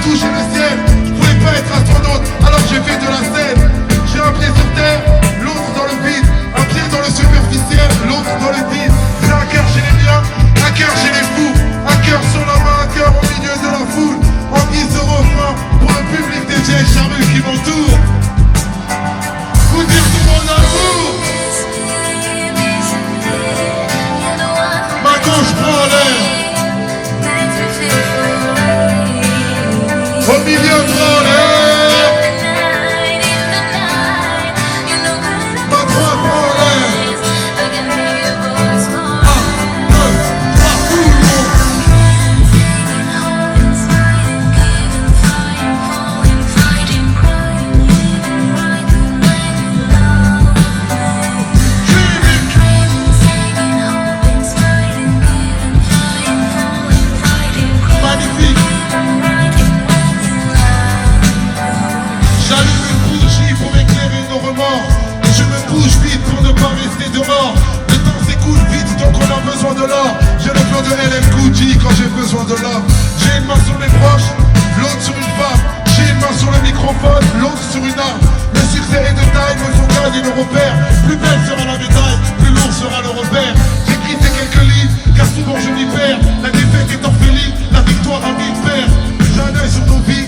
toucher le ciel. Je voulais pas être astronaute, alors j'ai fait de la scène. J'ai un pied sur terre, l'autre dans le vide. Un pied dans le superficiel, l'autre dans le vide. J'ai un cœur chez les miens, un cœur chez les fous. Un cœur sur la main, un cœur au milieu de la foule. En guise de refrain pour le public des vieilles charrues qui m'entourent. Vous dire tout mon amour. Ma gauche prend l'air. Au milieu prend l'air. Ma droite prend l'air. De l'or, j'ai le plan de LL Cool J quand j'ai besoin de l'or. J'ai une main sur mes proches, l'autre sur une femme. J'ai une main sur le microphone, l'autre sur une arme. Le succès est de taille, me font gagner le repère. Plus belle sera la médaille, plus lourd sera le repère. J'écris ces quelques livres, car souvent je m'y perds. La défaite est orpheline, la victoire a mille pères. J'ai un œil sur nos vies,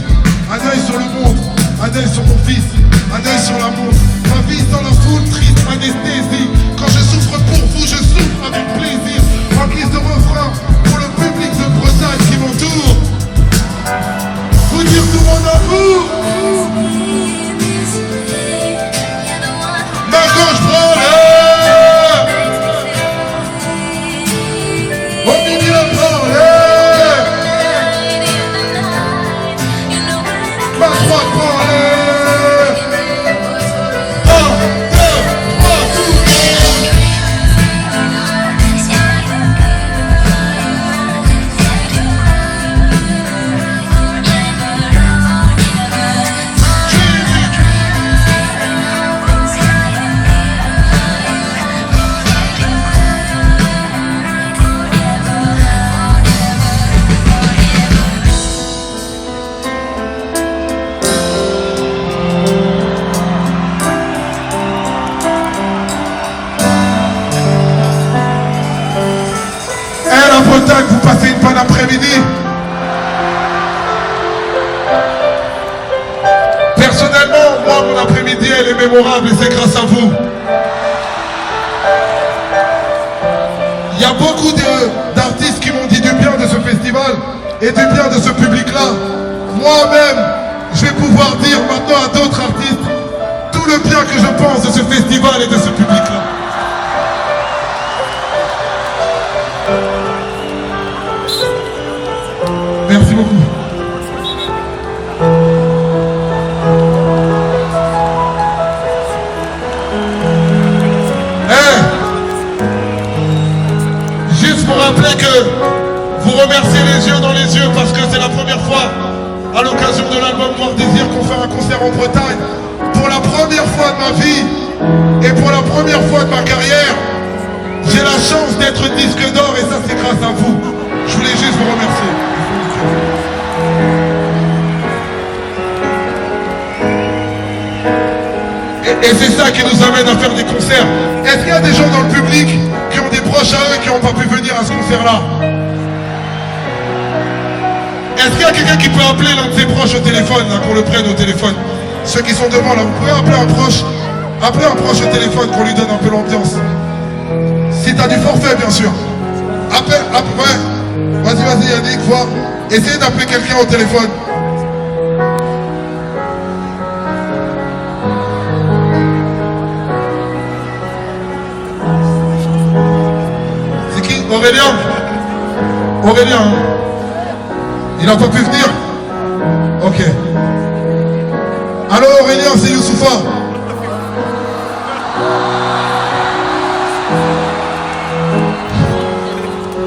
un œil sur le monde, un œil sur mon fils, un œil sur la montre. Ma vie dans la foule, triste anesthésie. Quand je souffre pour vous, je souffre avec plaisir. En guise de refrain pour le public de Bretagne qui m'entoure. Vous dire tout mon amour. Ma gauche prend l'air. Au milieu prend l'air. Ma droite prend l'air. Vous passez une bonne après-midi. Personnellement, moi, mon après-midi, elle est mémorable et c'est grâce à vous. Il y a beaucoup d'artistes qui m'ont dit du bien de ce festival et du bien de ce public-là. Moi-même, je vais pouvoir dire maintenant à d'autres artistes tout le bien que je pense de ce festival et de ce public-là. Merci beaucoup. Juste pour rappeler que vous remerciez les yeux dans les yeux parce que c'est la première fois à l'occasion de l'album Noir Désir qu'on fait un concert en Bretagne. Pour la première fois de ma vie et pour la première fois de ma carrière, j'ai la chance d'être disque d'or et ça c'est grâce à vous. Je voulais juste vous remercier. Et c'est ça qui nous amène à faire des concerts. Est-ce qu'il y a des gens dans le public qui ont des proches à eux qui n'ont pas pu venir à ce concert-là? Est-ce qu'il y a quelqu'un qui peut appeler l'un de ses proches au téléphone, là, qu'on le prenne au téléphone? Ceux qui sont devant, là, vous pouvez appeler un proche au téléphone, qu'on lui donne un peu l'ambiance. Si t'as du forfait, bien sûr. Appelle, ouais. Vas-y, Yannick, vois. Essayez d'appeler quelqu'un au téléphone. C'est qui? Aurélien, hein? Il n'a pas pu venir? Ok. Allô Aurélien, c'est Youssoufa.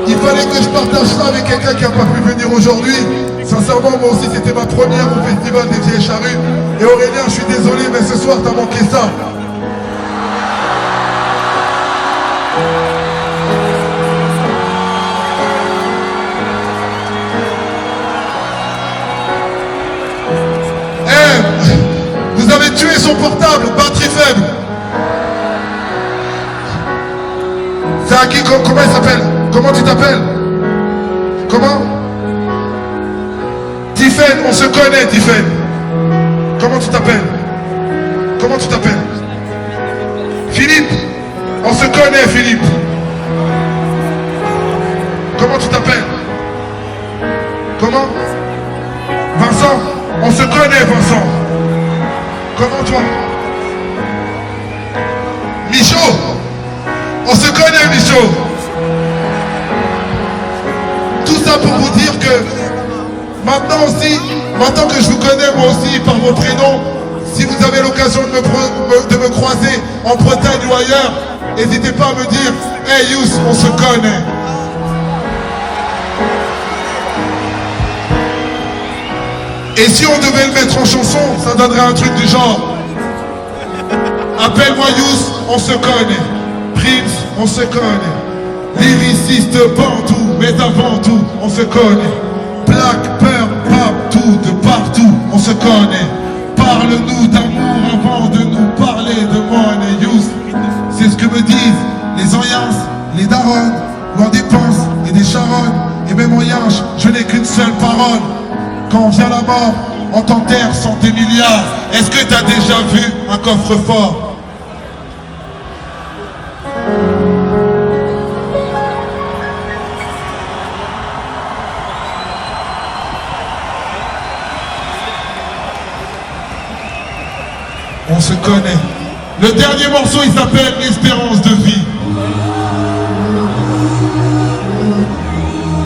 Il fallait que je partage ça avec quelqu'un qui n'a pas pu venir aujourd'hui. Sincèrement, moi aussi, c'était ma première au Festival des Vieilles Charrues. Et Aurélien, je suis désolé, mais ce soir, t'as manqué ça. Vous avez tué son portable, batterie faible. C'est à qui? Comment il s'appelle? Comment tu t'appelles? Comment? Tiffen, on se connaît, Tiffen. Comment tu t'appelles? Comment tu t'appelles? Philippe, on se connaît, Philippe. Comment tu t'appelles? Comment? Vincent, on se connaît, Vincent. Comment toi? Michaud, on se connaît, Michaud. Tout ça pour vous dire que maintenant aussi, maintenant que je vous connais moi aussi par vos prénoms, si vous avez l'occasion de me croiser en Bretagne ou ailleurs, n'hésitez pas à me dire « Hey Youss, on se connaît ». Et si on devait le mettre en chanson, ça donnerait un truc du genre « Appelle-moi Youss, on se connaît ». Prince, on se connaît. Lyriciste Bandou, mais avant tout, on se connaît. Black Peur, partout, de partout, on se connaît. Parle-nous d'amour avant de nous parler de money, Youss. C'est ce que me disent les Oyens, les darons, où on dépense et des charognes. Et même Oyens, je n'ai qu'une seule parole. Quand vient la mort, on t'enterre sans tes milliards. Est-ce que t'as déjà vu un coffre-fort? On se connaît. Le dernier morceau, il s'appelle Espérance de vie.